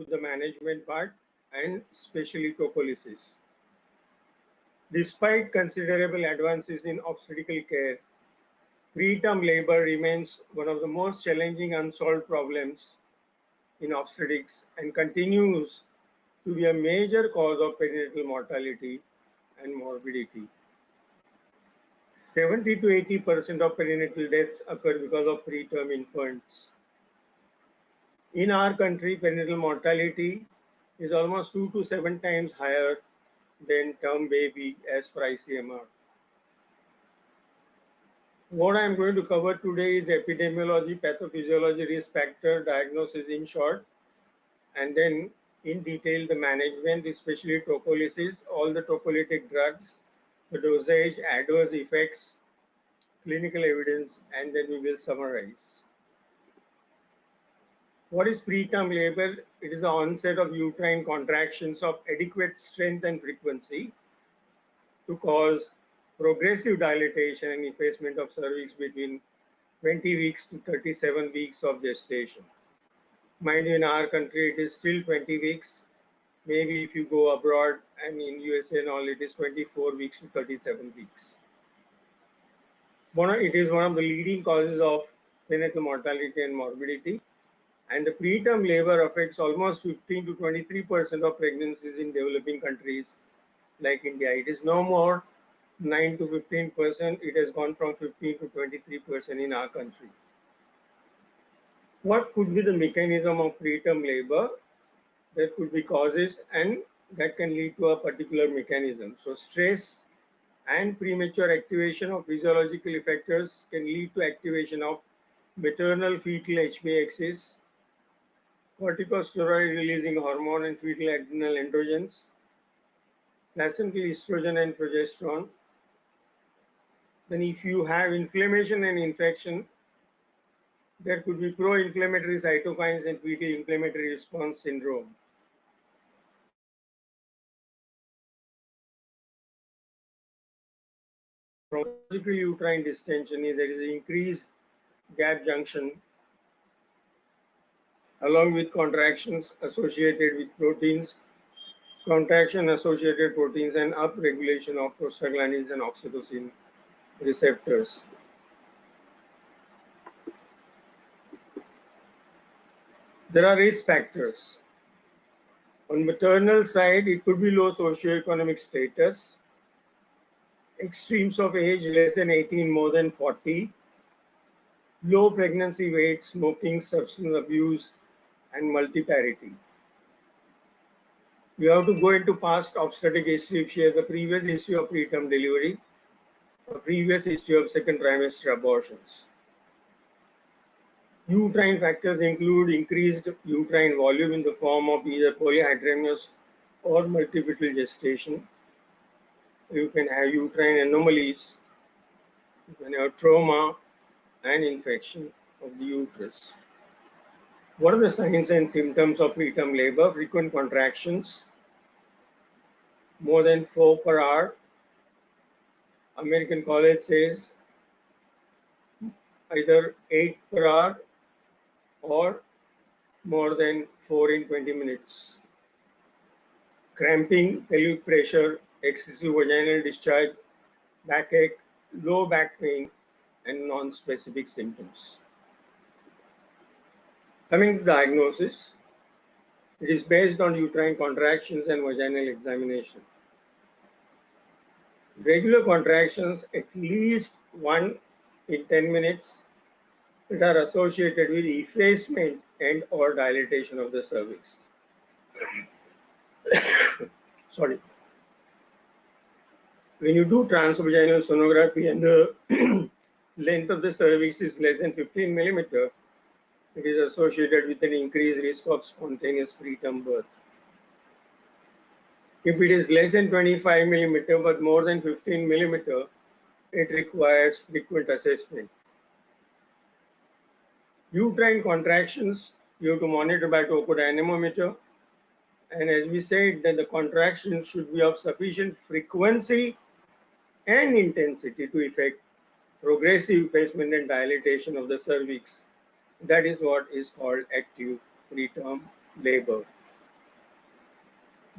to the management part and especially tocolysis. Despite considerable advances in obstetrical care, preterm labor remains one of the most challenging unsolved problems in obstetrics and continues to be a major cause of perinatal mortality and morbidity. 70 to 80% of perinatal deaths occur because of preterm infants. In our country, perinatal mortality is almost 2 to 7 times higher than term baby as per ICMR. What I am going to cover today is epidemiology, pathophysiology, risk factor, diagnosis in short, and then in detail the management, especially tocolysis, all the tocolytic drugs, the dosage, adverse effects, clinical evidence, and then we will summarize. What is preterm labor? It is the onset of uterine contractions of adequate strength and frequency to cause progressive dilatation and effacement of cervix between 20 weeks to 37 weeks of gestation. Mind you, in our country, it is still 20 weeks. Maybe if you go abroad and in USA and all, it is 24 weeks to 37 weeks. It is one of the leading causes of perinatal mortality and morbidity. And the preterm labor affects almost 15 to 23% of pregnancies in developing countries like India. It is no more 9 to 15%. It has gone from 15 to 23% in our country. What could be the mechanism of preterm labor? There could be causes and that can lead to a particular mechanism. So stress and premature activation of physiological effectors can lead to activation of maternal fetal HPA axis, corticosteroid releasing hormone and fetal adrenal androgens, placental estrogen and progesterone. Then if you have inflammation and infection, there could be pro-inflammatory cytokines and fetal inflammatory response syndrome. Physiological uterine distension is there is an increased gap junction along with contractions associated with proteins, contraction-associated proteins, and upregulation of prostaglandins and oxytocin receptors. There are risk factors. On maternal side, it could be low socioeconomic status, extremes of age less than 18, more than 40, low pregnancy weight, smoking, substance abuse, and multiparity. You have to go into past obstetric history if she has a previous history of preterm delivery, a previous history of second trimester abortions. Uterine factors include increased uterine volume in the form of either polyhydramnios or multipetal gestation. You can have uterine anomalies, you can have trauma and infection of the uterus. What are the signs and symptoms of preterm labor? Frequent contractions, more than 4 per hour. American College says either 8 per hour or more than 4 in 20 minutes. Cramping, pelvic pressure, excessive vaginal discharge, backache, low back pain, and non-specific symptoms. Coming to diagnosis, it is based on uterine contractions and vaginal examination. Regular contractions, at least 1 in 10 minutes, that are associated with effacement and or dilatation of the cervix. Sorry. When you do transvaginal sonography and the length of the cervix is less than 15 millimeter, it is associated with an increased risk of spontaneous preterm birth. If it is less than 25 millimeter but more than 15 millimeter, it requires frequent assessment. Uterine contractions, you have to monitor by tocodynamometer. And as we said, that the contractions should be of sufficient frequency and intensity to effect progressive effacement and dilatation of the cervix. That is what is called active preterm labor.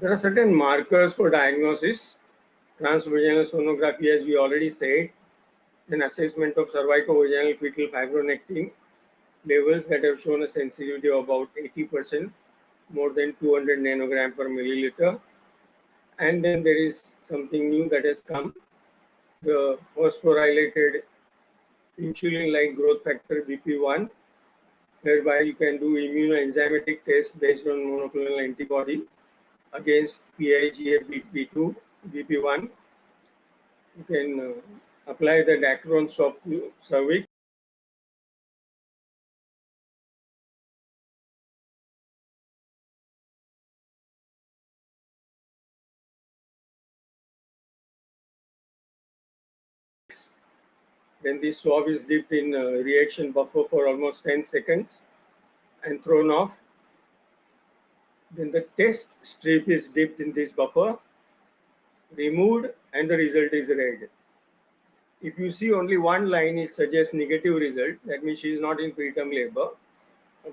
There are certain markers for diagnosis. Transvaginal sonography, as we already said, an assessment of cervicovaginal fetal fibronectin levels that have shown a sensitivity of about 80%, more than 200 nanogram per milliliter. And then there is something new that has come, the phosphorylated insulin-like growth factor BP1, whereby you can do immunoenzymatic tests based on monoclonal antibody against PIGA BP2, BP1. You can apply the Dacron swab to cervix. Then the swab is dipped in a reaction buffer for almost 10 seconds and thrown off. Then the test strip is dipped in this buffer, removed, and the result is read. If you see only one line, it suggests negative result. That means she is not in preterm labor.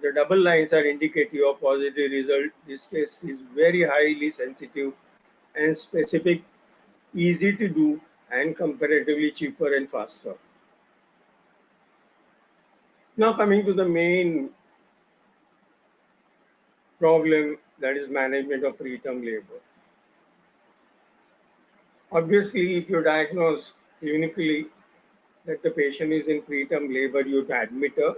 The double lines are indicative of positive result. This test is very highly sensitive and specific, easy to do, and comparatively cheaper and faster. Now coming to the main problem, that is management of preterm labor. Obviously, if you diagnose clinically that the patient is in preterm labor, you have to admit her,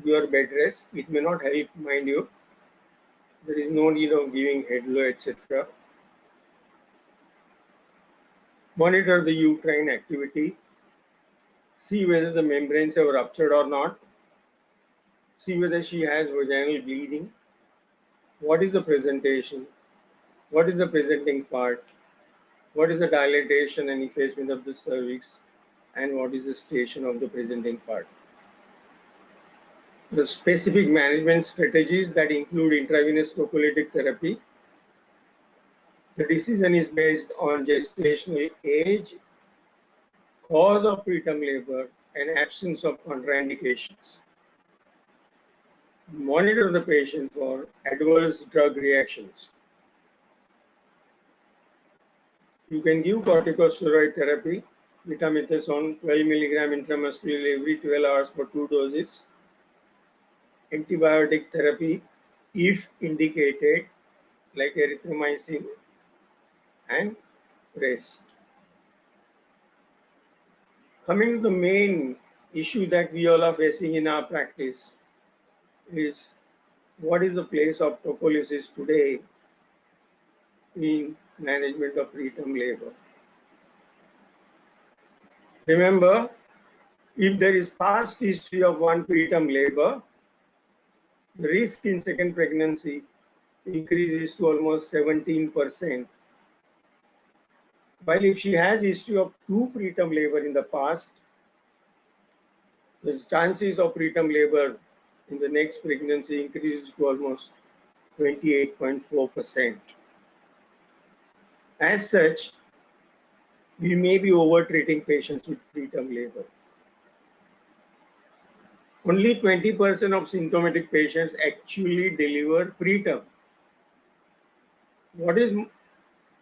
your bed rest. It may not help, mind you. There is no need of giving head-low, etc. Monitor the uterine activity. See whether the membranes have ruptured or not. See whether she has vaginal bleeding. What is the presentation? What is the presenting part? What is the dilatation and effacement of the cervix? And what is the station of the presenting part? The specific management strategies that include intravenous tocolytic therapy. The decision is based on gestational age, cause of preterm labor, and absence of contraindications. Monitor the patient for adverse drug reactions. You can give corticosteroid therapy, betamethasone 12 milligram intramuscularly every 12 hours for 2 doses. Antibiotic therapy, if indicated, like erythromycin, and rest. Coming to the main issue that we all are facing in our practice is what is the place of tocolysis today in management of preterm labor. Remember, if there is past history of one preterm labor, the risk in second pregnancy increases to almost 17%. While if she has history of 2 preterm labor in the past, the chances of preterm labor in the next pregnancy increases to almost 28.4%. As such, we may be over-treating patients with preterm labor. Only 20% of symptomatic patients actually deliver preterm. What is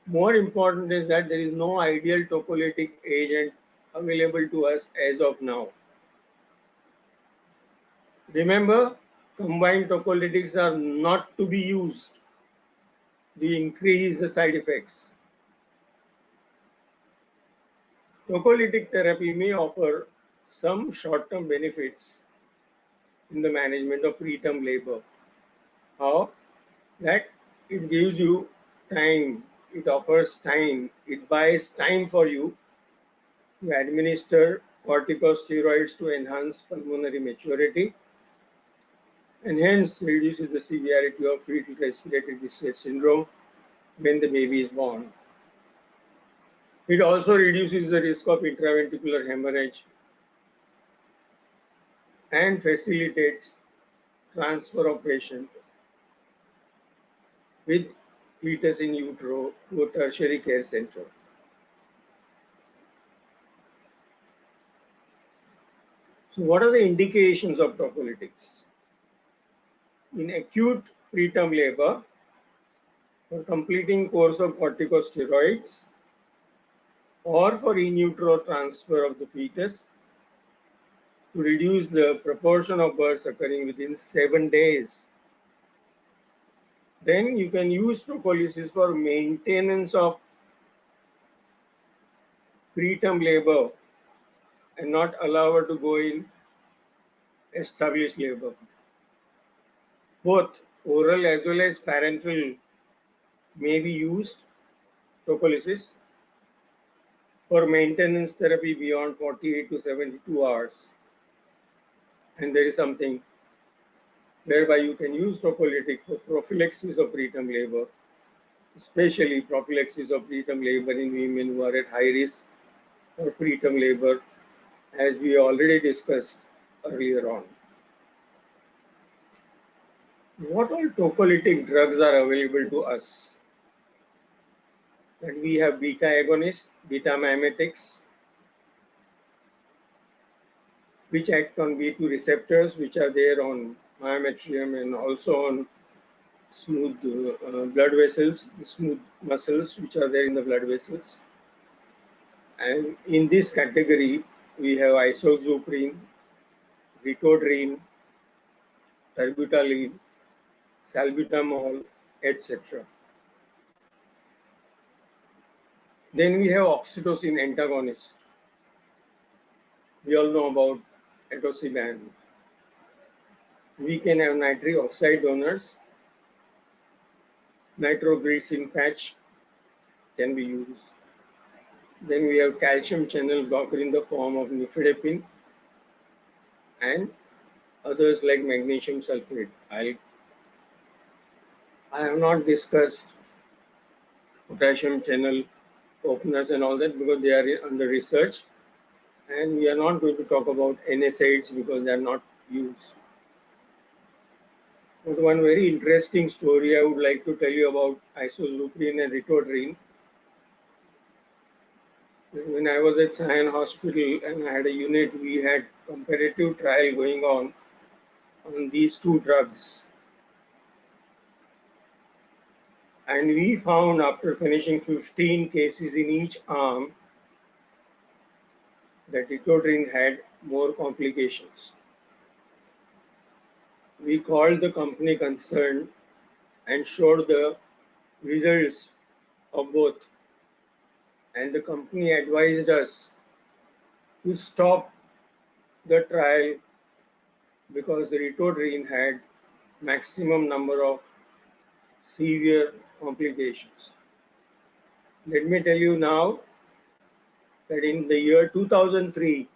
more important is that there is no ideal tocolytic agent available to us as of now. Remember, combined tocolytics are not to be used. They increase the side effects. Tocolytic therapy may offer some short-term benefits in the management of preterm labor. How? That it gives you time, it offers time, it buys time for you to administer corticosteroids to enhance pulmonary maturity and hence reduces the severity of fetal respiratory distress syndrome when the baby is born. It also reduces the risk of intraventricular hemorrhage and facilitates transfer of patient with fetus in utero to a tertiary care center. So what are the indications of tocolytics? In acute preterm labor, for completing course of corticosteroids or for in utero transfer of the fetus to reduce the proportion of births occurring within 7 days. Then you can use propolis for maintenance of preterm labor and not allow her to go in established labor. Both oral as well as parenteral may be used, propolis, for maintenance therapy beyond 48 to 72 hours. And there is something whereby you can use propolytic for prophylaxis of preterm labor, especially prophylaxis of preterm labor in women who are at high risk for preterm labor, as we already discussed earlier on. What all tocolytic drugs are available to us? And we have beta agonists, beta mimetics, which act on B2 receptors, which are there on myometrium and also on smooth blood vessels, the smooth muscles which are there in the blood vessels. And in this category, we have isozuprine, ritodrine, terbutaline, salbutamol, etc. Then we have oxytocin antagonist. We all know about atosiban. We can have nitric oxide donors. Nitroglycerin patch can be used. Then we have calcium channel blocker in the form of nifedipine and others like magnesium sulfate. I have not discussed potassium channel openers and all that because they are under research, and we are not going to talk about NSAIDs because they are not used. But one very interesting story I would like to tell you about isozuprine and ritodrine. When I was at Sion Hospital and I had a unit, we had comparative trial going on these two drugs. And we found after finishing 15 cases in each arm that ritodrine had more complications. We called the company concerned and showed the results of both. And the company advised us to stop the trial because the ritodrine had maximum number of severe complications. Let me tell you now that in the year 2003,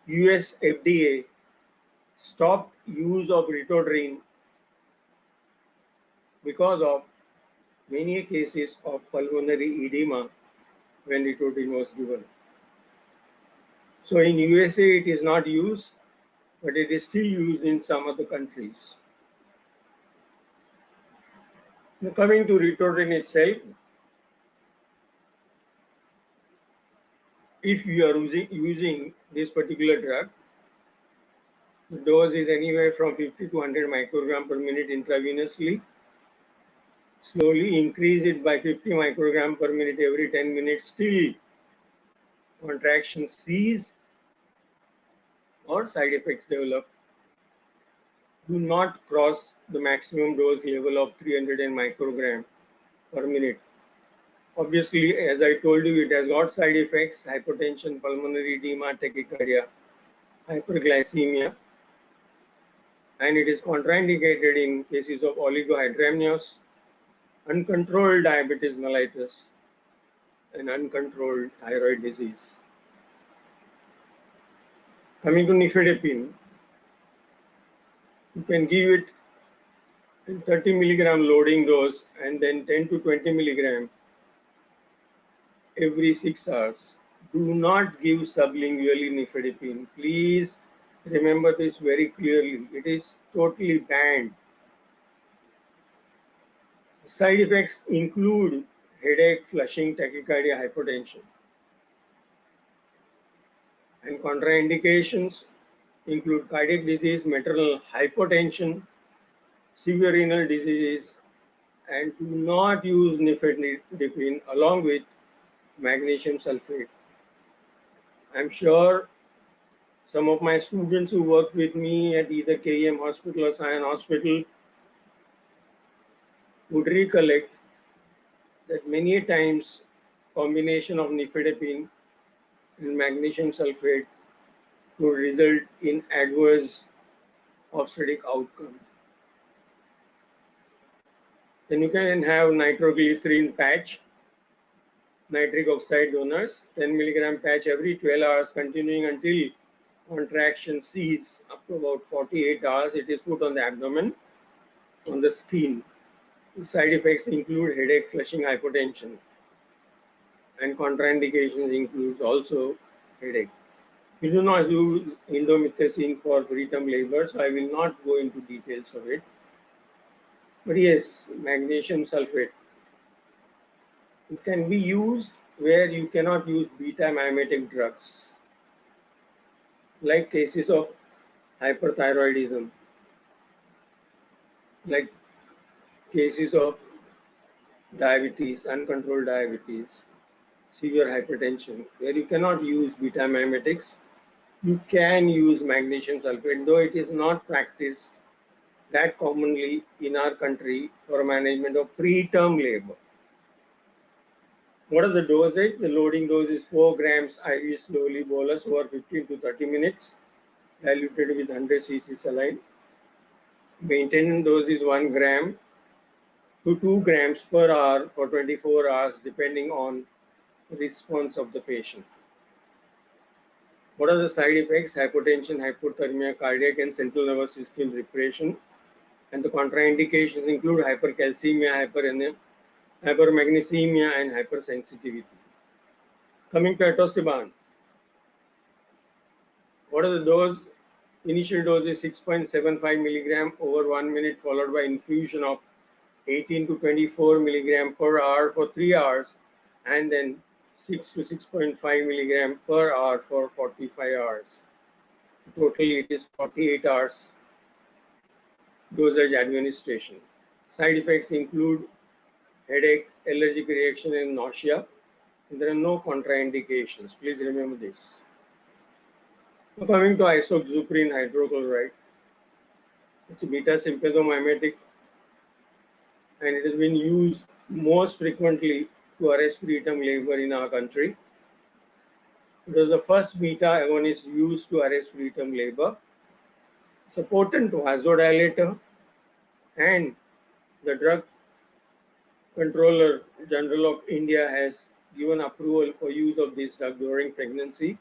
US FDA stopped use of ritodrine because of many cases of pulmonary edema when ritodrine was given. So in USA it is not used, but it is still used in some other countries. Now coming to ritodrine itself, if you are using this particular drug, the dose is anywhere from 50 to 100 microgram per minute intravenously. Slowly increase it by 50 microgram per minute every 10 minutes till contraction cease or side effects develop. Do not cross the maximum dose level of 300 microgram per minute. Obviously, as I told you, it has got side effects: hypertension, pulmonary edema, tachycardia, hyperglycemia, and it is contraindicated in cases of oligohydramnios, uncontrolled diabetes mellitus, and uncontrolled thyroid disease. Coming to nifedipine, you can give it in 30 milligram loading dose and then 10 to 20 milligram every 6 hours. Do not give sublingually nifedipine. Please remember this very clearly. It is totally banned. Side effects include headache, flushing, tachycardia, hypertension. And contraindications include cardiac disease, maternal hypotension, severe renal diseases, and do not use nifedipine along with magnesium sulfate. I'm sure some of my students who work with me at either KEM Hospital or Sion Hospital would recollect that many times combination of nifedipine and magnesium sulfate would result in adverse obstetric outcome. Then you can have nitroglycerin patch, nitric oxide donors, 10 milligram patch every 12 hours continuing until contraction cease up to about 48 hours. It is put on the abdomen, on the skin. The side effects include headache, flushing, hypotension, and contraindications includes also headache. We do not use indomethacin for preterm labor, so I will not go into details of it. But yes, magnesium sulfate. It can be used where you cannot use beta-mimetic drugs, like cases of hyperthyroidism, like cases of diabetes, uncontrolled diabetes, severe hypertension, where you cannot use beta-mimetics. You can use magnesium sulfate, though it is not practiced that commonly in our country for management of preterm labor. What are the dosage? The loading dose is 4 grams IV slowly bolus over 15 to 30 minutes, diluted with 100 cc saline. Maintenance dose is 1 gram to 2 grams per hour for 24 hours, depending on response of the patient. What are the side effects? Hypotension, hypothermia, cardiac and central nervous system repression. And the contraindications include hypercalcemia, hypermagnesemia, and hypersensitivity. Coming to atosiban. What are the dose? Initial dose is 6.75 milligram over 1 minute, followed by infusion of 18 to 24 milligram per hour for 3 hours, and then 6 to 6.5 milligram per hour for 45 hours. Totally, it is 48 hours dosage administration. Side effects include headache, allergic reaction, and nausea. And there are no contraindications. Please remember this. So coming to isoxazoline hydrochloride, it's a beta sympathomimetic, and it has been used most frequently to arrest preterm labor in our country. It was the first beta agonist used to arrest preterm labor. It's a potent vasodilator, and the Drug Controller General of India has given approval for use of this drug during pregnancy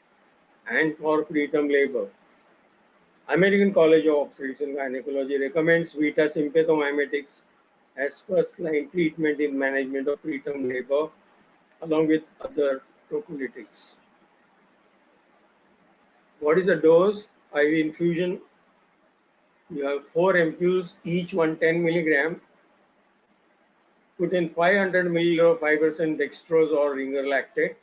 and for preterm labor. American College of Obstetrics and Gynecology recommends beta sympathomimetics as first-line treatment in management of preterm labor, along with other prophylactics. What is the dose? IV infusion. You have 4 ampoules, each 110 milligram. Put in 500 milliliter of 5% dextrose or ringer lactate.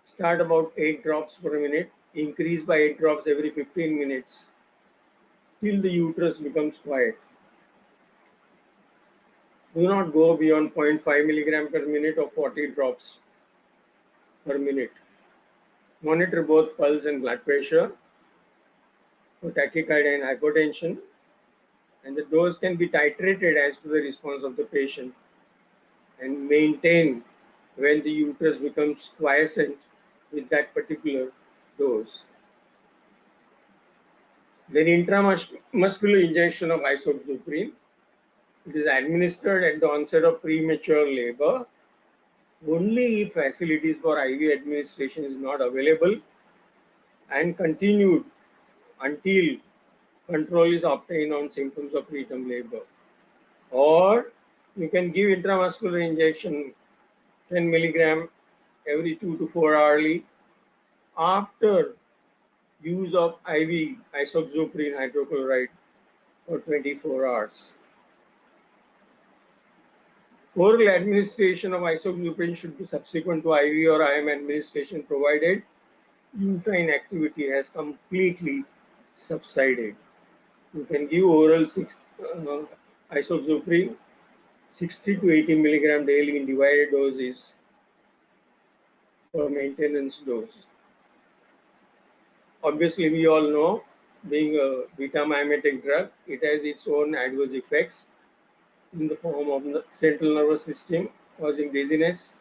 Start about 8 drops per minute. Increase by 8 drops every 15 minutes till the uterus becomes quiet. Do not go beyond 0.5 milligram per minute or 40 drops per minute. Monitor both pulse and blood pressure for tachycardia and hypotension, and the dose can be titrated as per the response of the patient and maintain when the uterus becomes quiescent with that particular dose. Then intramuscular injection of isoxazoline. It is administered at the onset of premature labor only if facilities for IV administration is not available, and continued until control is obtained on symptoms of preterm labor. Or you can give intramuscular injection 10 milligram every 2 to 4 hourly after use of IV isoxazoline hydrochloride for 24 hours. Oral administration of isoxazoline should be subsequent to IV or IM administration, provided uterine activity has completely subsided. You can give oral isoxazoline 60 to 80 milligram daily in divided doses for maintenance dose. Obviously, we all know, being a beta mimetic drug, it has its own adverse effects in the form of the central nervous system causing dizziness,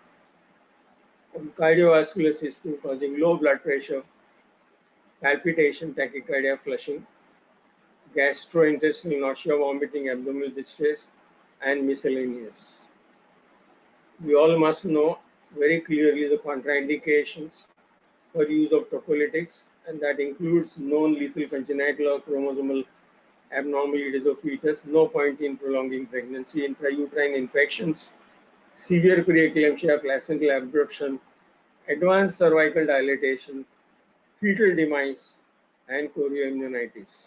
cardiovascular system causing low blood pressure, palpitation, tachycardia, flushing, gastrointestinal nausea, vomiting, abdominal distress, and miscellaneous. We all must know very clearly the contraindications for use of tocolytics, and that includes known lethal congenital or chromosomal abnormalities of fetus, no point in prolonging pregnancy, intrauterine infections, severe preeclampsia, placental abruption, advanced cervical dilatation, fetal demise, and chorioamnionitis.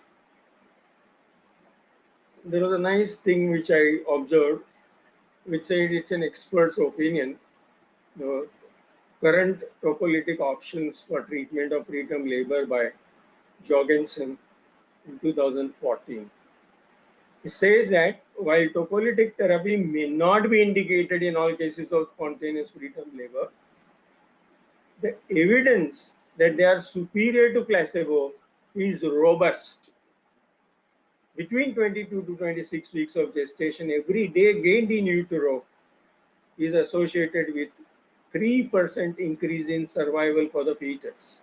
There was a nice thing which I observed, which said it's an expert's opinion. The current tocolytic options for treatment of preterm labor by Jorgensen in 2014. It says that while tocolytic therapy may not be indicated in all cases of spontaneous preterm labor, the evidence that they are superior to placebo is robust. Between 22 to 26 weeks of gestation, every day gained in utero is associated with 3% increase in survival for the fetus.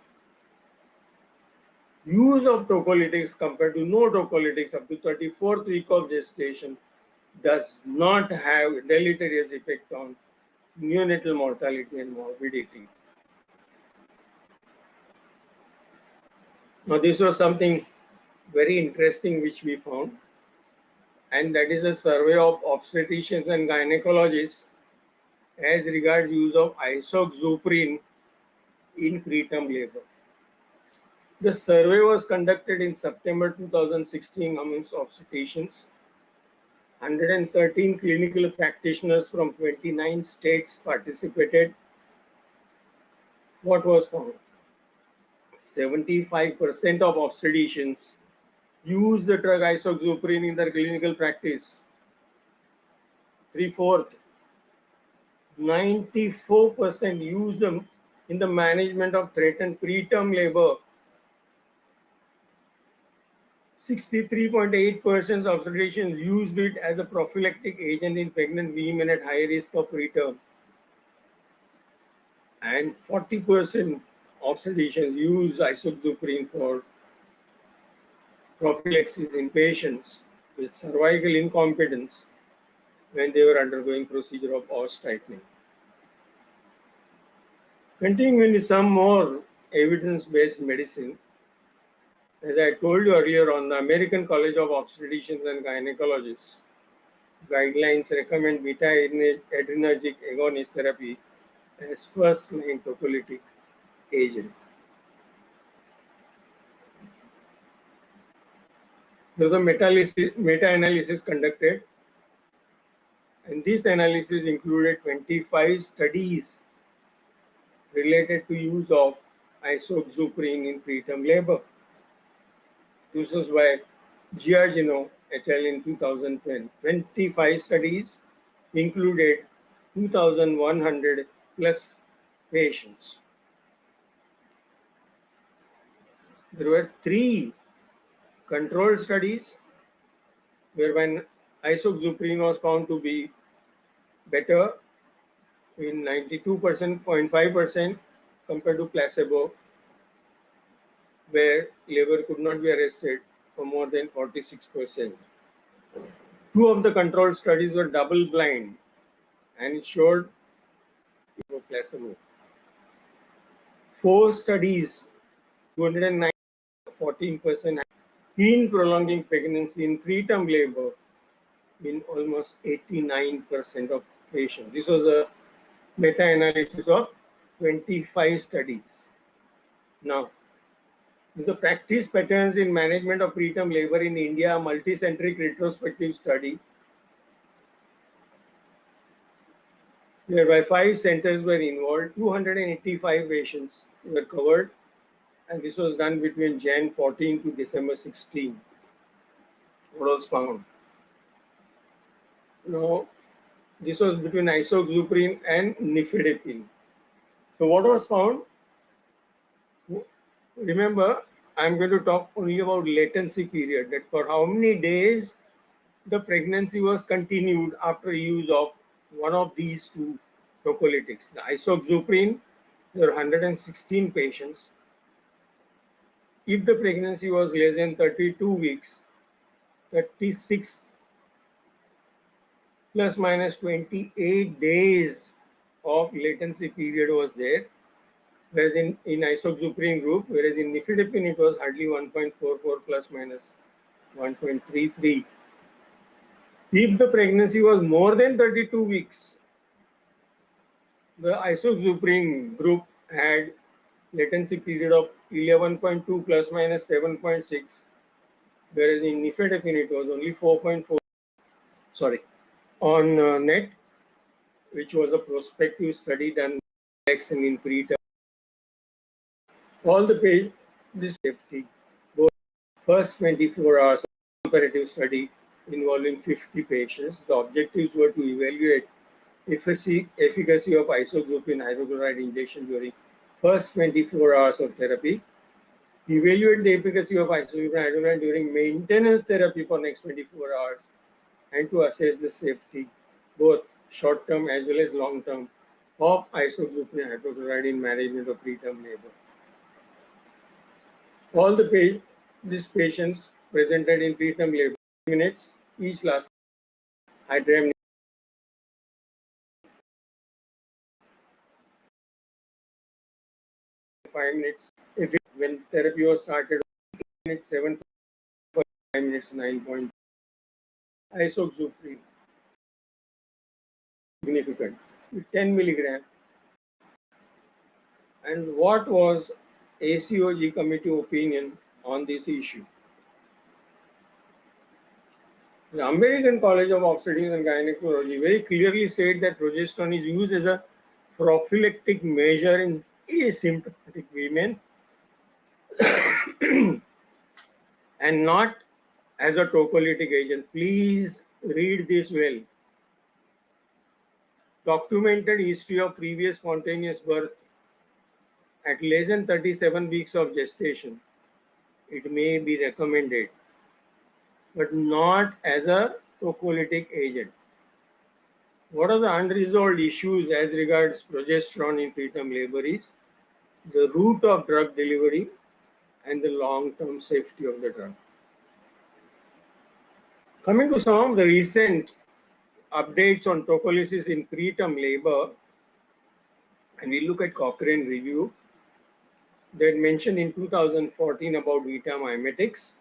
Use of tocolytics compared to no tocolytics up to 34th week of gestation does not have deleterious effect on neonatal mortality and morbidity. Now, this was something very interesting which we found, and that is a survey of obstetricians and gynecologists as regards use of isoxazoprine in preterm labor. The survey was conducted in September 2016 amongst obstetricians. 113 clinical practitioners from 29 states participated. What was found? 75% of obstetricians use the drug isoxazoprine in their clinical practice. 3/4, 94% use them in the management of threatened preterm labor. 63.8% of obstetricians used it as a prophylactic agent in pregnant women at high risk of preterm. And 40% obstetricians use isoxazoprine for prophylaxis in patients with cervical incompetence when they were undergoing procedure of os tightening. Continuing with some more evidence-based medicine, as I told you earlier on, the American College of Obstetricians and Gynecologists guidelines recommend beta-adrenergic agonist therapy as first-line tocolytic agent. There was a meta-analysis conducted, and this analysis included 25 studies related to use of isoxazoprine in preterm labor. This was by Giorgino et al. In 2010. 25 studies included 2,100 plus patients. There were 3 controlled studies wherein isoxazoprine was found to be better in 92.5% compared to placebo, where labor could not be arrested for more than 46%. 2 of the controlled studies were double blind and it showed placebo. 4 studies, 209, 14% in prolonging pregnancy in preterm labor in almost 89% of patients. This was a meta-analysis of 25 studies. Now, the practice patterns in management of preterm labor in India, a multicentric retrospective study whereby 5 centers were involved, 285 patients were covered, and this was done between Jan 14 to December 16. What was found? Now, This was between isoxuprine and nifedipine. So what was found? Remember, I'm going to talk only about latency period, that for how many days the pregnancy was continued after use of one of these two tocolytics. The isoxuprine, there were 116 patients. If the pregnancy was less than 32 weeks, 36 plus minus 28 days of latency period was there, whereas in isoxuprine group, whereas in nifedipine it was hardly 1.44 plus minus 1.33. If the pregnancy was more than 32 weeks, the isoxuprine group had latency period of 11.2 plus minus 7.6, whereas in nifedipine it was only 4.4. Sorry, on NET, which was a prospective study done in preterm, all the page this safety, both first 24 hours of comparative study involving 50 patients. The objectives were to evaluate efficacy of isoxuprine hydrochloride injection during first 24 hours of therapy, evaluate the efficacy of isoxuprine hydrochloride during maintenance therapy for next 24 hours, and to assess the safety, both short-term as well as long-term, of isoxuprine hydrochloride in management of preterm labor. All these patients presented in preterm labor minutes, each last hydram 5 minutes. When therapy was started, 7 5 minutes 9 point. Isoxuprine significant with 10 milligram. And what was ACOG committee opinion on this issue? The American College of Obstetrics and Gynecology very clearly said that progesterone is used as a prophylactic measure in asymptomatic women and not as a tocolytic agent. Please read this well. Documented history of previous spontaneous birth at less than 37 weeks of gestation, it may be recommended, but not as a tocolytic agent. What are the unresolved issues as regards progesterone in preterm labor is the route of drug delivery and the long-term safety of the drug. Coming to some of the recent updates on tocolysis in preterm labor, and we look at Cochrane review, they mentioned in 2014 about beta-mimetics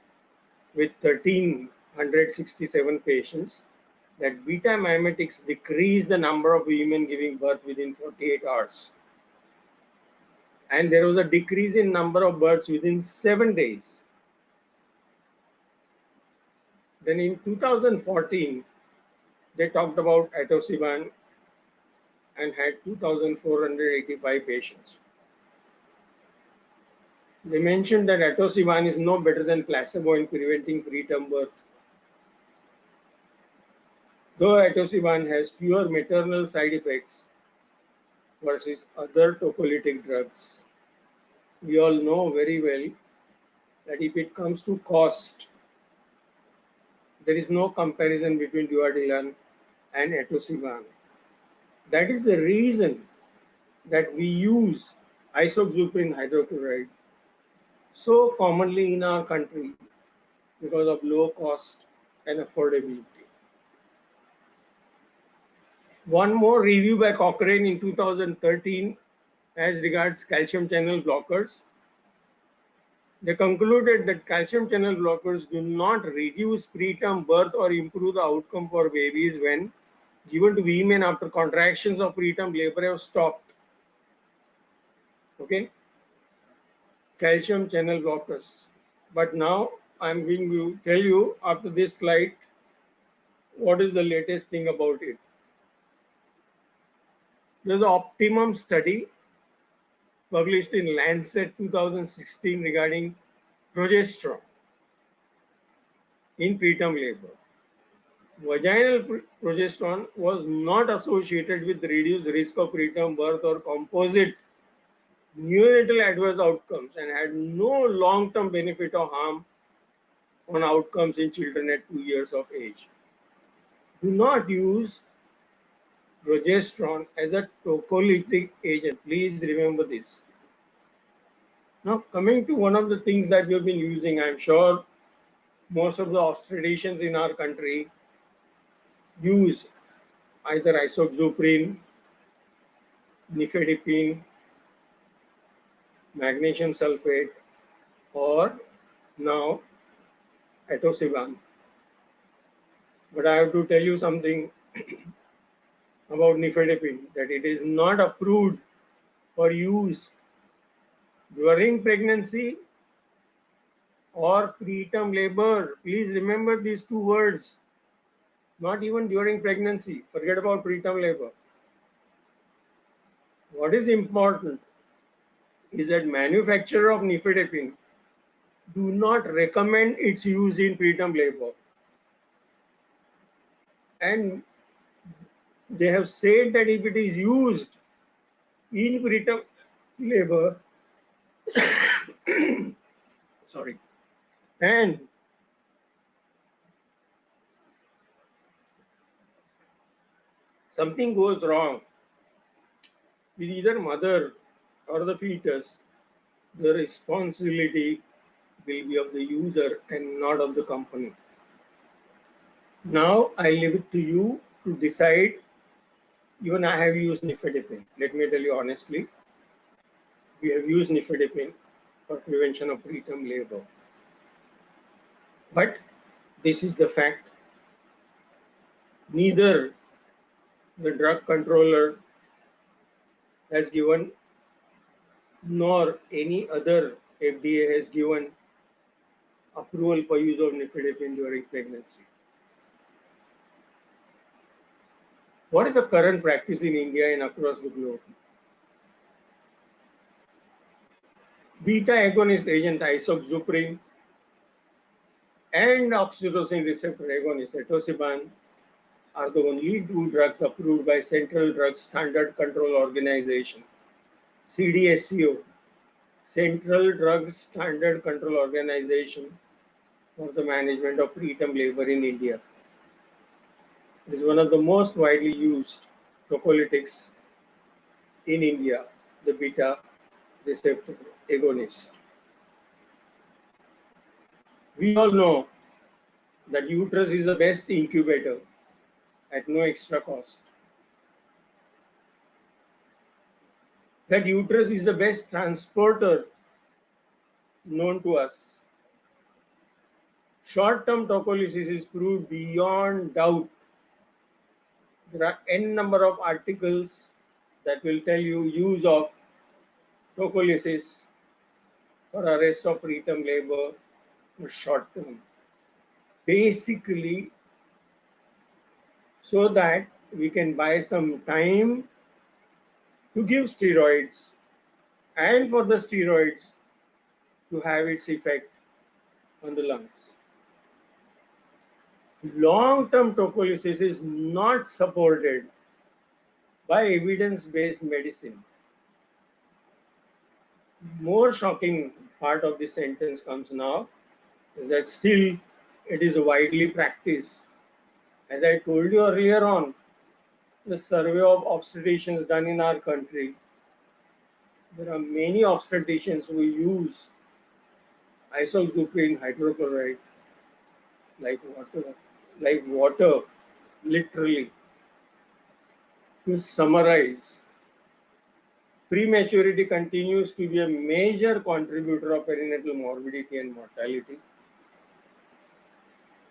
with 1,367 patients that beta-mimetics decrease the number of women giving birth within 48 hours. And there was a decrease in number of births within 7 days. Then in 2014, they talked about atosiban and had 2,485 patients. They mentioned that atosiban is no better than placebo in preventing preterm birth. Though atosiban has fewer maternal side effects versus other tocolytic drugs, we all know very well that if it comes to cost, there is no comparison between duodenum and atosiban. That is the reason that we use isoxuprine hydrochloride so commonly in our country, because of low cost and affordability. One more review by Cochrane in 2013 as regards calcium channel blockers. They concluded that calcium channel blockers do not reduce preterm birth or improve the outcome for babies when given to women after contractions of preterm labor have stopped. Okay? Calcium channel blockers. But now I'm going to tell you after this slide what is the latest thing about it. There's an optimum study published in Lancet 2016 regarding progesterone in preterm labor. Vaginal progesterone was not associated with reduced risk of preterm birth or composite neonatal adverse outcomes and had no long-term benefit or harm on outcomes in children at 2 years of age. Do not use progesterone as a tocolytic agent. Please remember this. Now, coming to one of the things that we have been using, I'm sure most of the obstetricians in our country use either isoxazoline, nifedipine, magnesium sulfate, or now atosiban. But I have to tell you something about nifedipine, that it is not approved for use during pregnancy or preterm labor. Please remember these two words. Not even during pregnancy. Forget about preterm labor. What is important is that manufacturer of nifedipine do not recommend its use in preterm labor. And they have said that if it is used in preterm labor, sorry, and something goes wrong with either mother or the fetus, the responsibility will be of the user and not of the company. Now I leave it to you to decide. Even I have used nifedipine. Let me tell you honestly, we have used nifedipine for prevention of preterm labor. But this is the fact. Neither the drug controller has given nor any other FDA has given approval for use of nifedipine during pregnancy. What is the current practice in India and across the globe? Beta agonist agent isoxazoline and oxytocin receptor agonist atosiban are the only two drugs approved by Central Drug Standard Control Organization, CDSCO, Central Drug Standard Control Organization, for the management of preterm labor in India. It is one of the most widely used tocolytics in India, the beta receptor agonist. We all know that uterus is the best incubator at no extra cost. That uterus is the best transporter known to us. Short-term tocolysis is proved beyond doubt. There are n number of articles that will tell you use of tocolysis for arrest of preterm labor or short term. Basically, so that we can buy some time to give steroids and for the steroids to have its effect on the lungs. Long-term tocolysis is not supported by evidence-based medicine. More shocking part of this sentence comes now, is that still it is widely practiced. As I told you earlier on, the survey of obstetricians done in our country, there are many obstetricians who use isoxazoline hydrochloride like water, literally. To summarize, prematurity continues to be a major contributor of perinatal morbidity and mortality.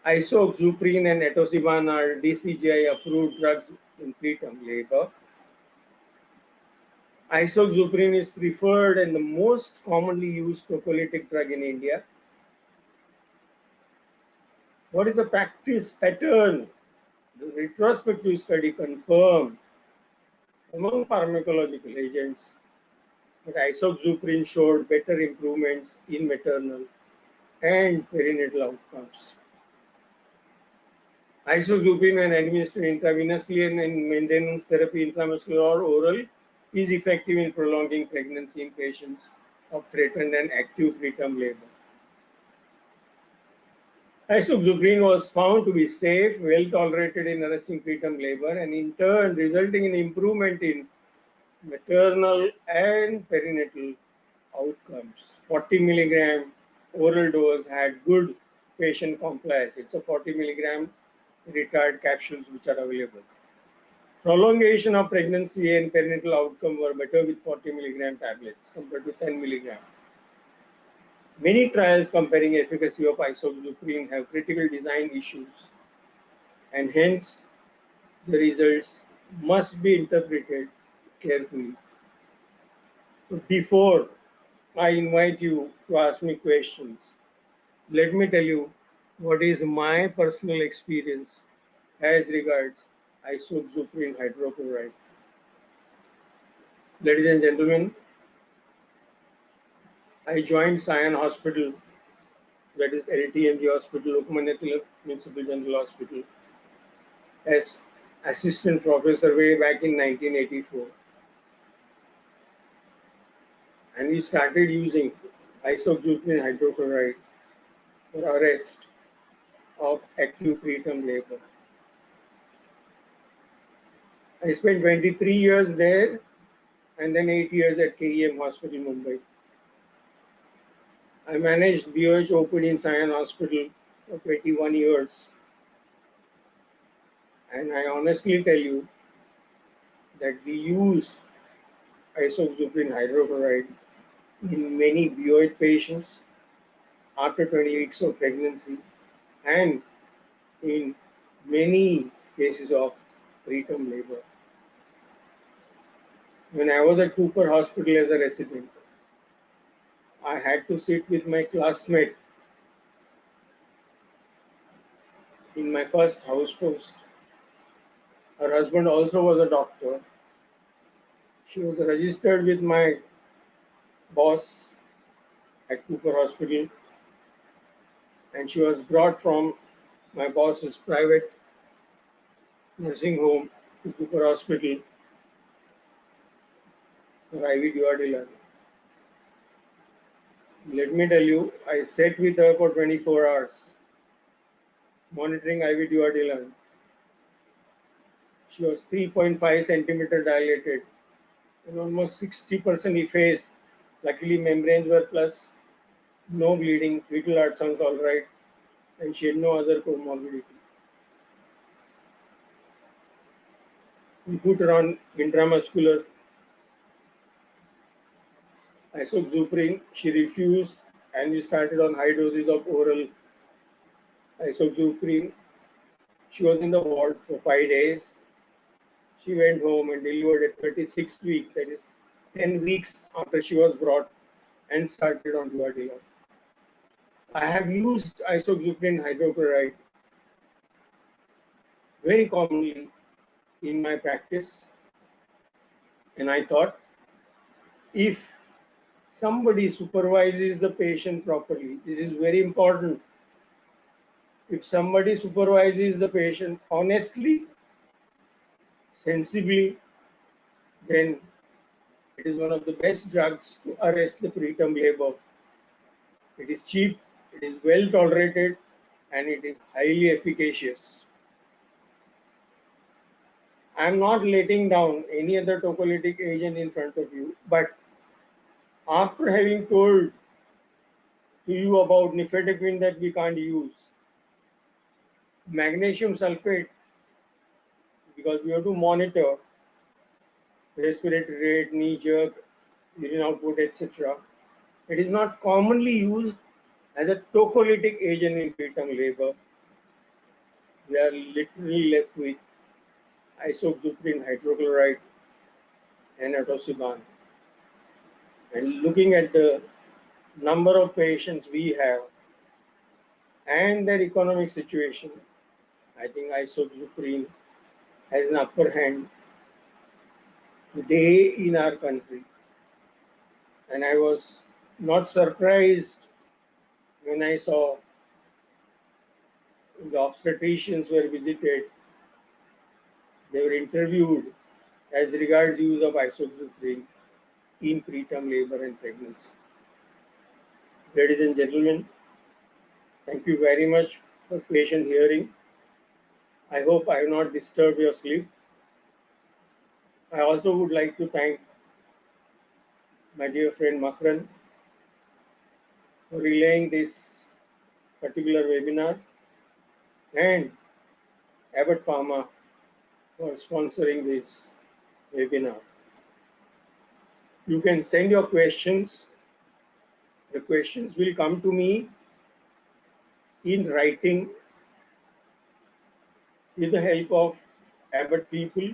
Isoxazoline and atosiban are DCGI approved drugs in preterm labor. Isoxazoline is preferred and the most commonly used tocolytic drug in India. What is the practice pattern? The retrospective study confirmed among pharmacological agents that isoxazoline showed better improvements in maternal and perinatal outcomes. Isoxuprine, when administered intravenously and in maintenance therapy, intramuscular or oral, is effective in prolonging pregnancy in patients of threatened and active preterm labor. Isoxuprine was found to be safe, well tolerated in arresting preterm labor, and in turn resulting in improvement in maternal and perinatal outcomes. 40 milligram oral dose had good patient compliance. It's a 40 milligram retired capsules which are available. Prolongation of pregnancy and perinatal outcome were better with 40 milligram tablets compared to 10 milligram. Many trials comparing efficacy of isoxuprine have critical design issues, and hence the results must be interpreted carefully. Before I invite you to ask me questions, let me tell you what is my personal experience as regards isoxuprine hydrochloride. Ladies and gentlemen, I joined Sion Hospital, that is LTMG Hospital, Lokmanya Tilak Municipal General Hospital, as assistant professor way back in 1984. And we started using isoxuprine hydrochloride for arrest of acute preterm labor. I spent 23 years there and then 8 years at KEM Hospital, Mumbai. I managed BOH OPD in Sion Hospital for 21 years. And I honestly tell you that we use isoxuprine hydrochloride in many BOH patients after 20 weeks of pregnancy and in many cases of preterm labor. When I was at Cooper Hospital as a resident, I had to sit with my classmate in my first house post. Her husband also was a doctor. She was registered with my boss at Cooper Hospital, and she was brought from my boss's private nursing home to Cooper Hospital for IV duodenal. Let me tell you, I sat with her for 24 hours, monitoring IV duodenal. She was 3.5 centimeter dilated and almost 60% effaced. Luckily, membranes were plus, no bleeding, fetal heart sounds all right, and she had no other comorbidity. We put her on intramuscular isoxuprine. She refused, and we started on high doses of oral isoxuprine. She was in the ward for 5 days. She went home and delivered at 36th week, that is 10 weeks after she was brought, and started on duodenal. I have used isoxuprine hydrochloride very commonly in my practice, and I thought if somebody supervises the patient properly, this is very important. If somebody supervises the patient honestly, sensibly, then it is one of the best drugs to arrest the preterm labor. It is cheap, it is well tolerated, and it is highly efficacious. I am not letting down any other tocolytic agent in front of you, but after having told to you about nifedipine that we can't use, magnesium sulfate, because we have to monitor respiratory rate, knee jerk, urine output, etc. It is not commonly used as a tocolytic agent in preterm labor. We are literally left with isoxuprine hydrochloride and atosiban. And looking at the number of patients we have and their economic situation, I think isoxuprine has an upper hand today in our country. And I was not surprised when I saw the obstetricians were visited, they were interviewed as regards use of isoxazoline in preterm labor and pregnancy. Ladies and gentlemen, thank you very much for patient hearing. I hope I have not disturbed your sleep. I also would like to thank my dear friend Makran for relaying this particular webinar and Abbott Pharma for sponsoring this webinar. You can send your questions. The questions will come to me in writing with the help of Abbott people,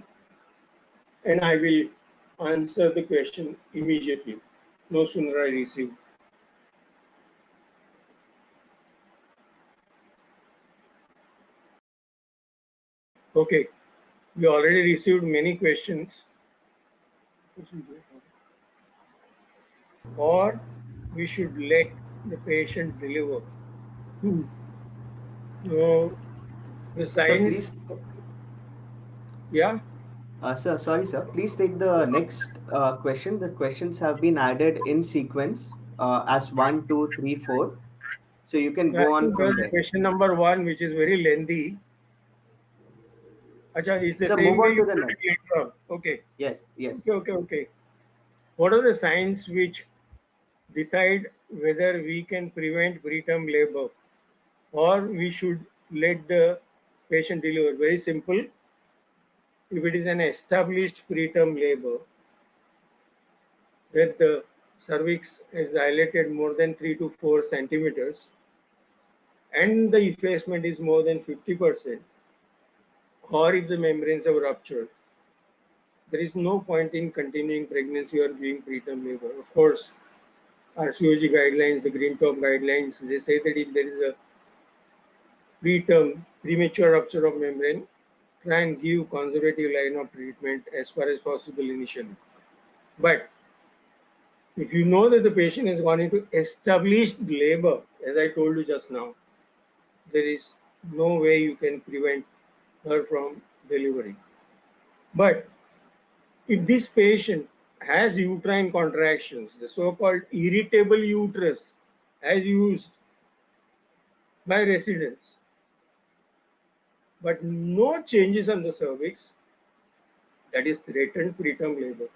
and I will answer the question immediately, no sooner I receive. Okay, we already received many questions. Or we should let the patient deliver. Two, the Sir, science, please, yeah, sir, sorry, sir. Please take the next question. The questions have been added in sequence as 1, 2, 3, 4. So you can I go on think from there's there. question number one, which is very lengthy. Acha, it's the Sir, move same way on you to the put it next. later. Okay, Yes, okay, yes. okay, okay. What are the signs which decide whether we can prevent preterm labor or we should let the patient deliver? Very simple. If it is an established preterm labor, that the cervix is dilated more than 3 to 4 centimeters and the effacement is more than 50%, or if the membranes have ruptured, there is no point in continuing pregnancy or doing preterm labor. Of course, RCOG guidelines, the Green Top guidelines, they say that if there is a preterm premature rupture of membrane, try and give conservative line of treatment as far as possible initially. But if you know that the patient has gone into established labor, as I told you just now, there is no way you can prevent her from delivering. But if this patient has uterine contractions, the so-called irritable uterus, as used by residents, but no changes on the cervix, that is threatened preterm labor.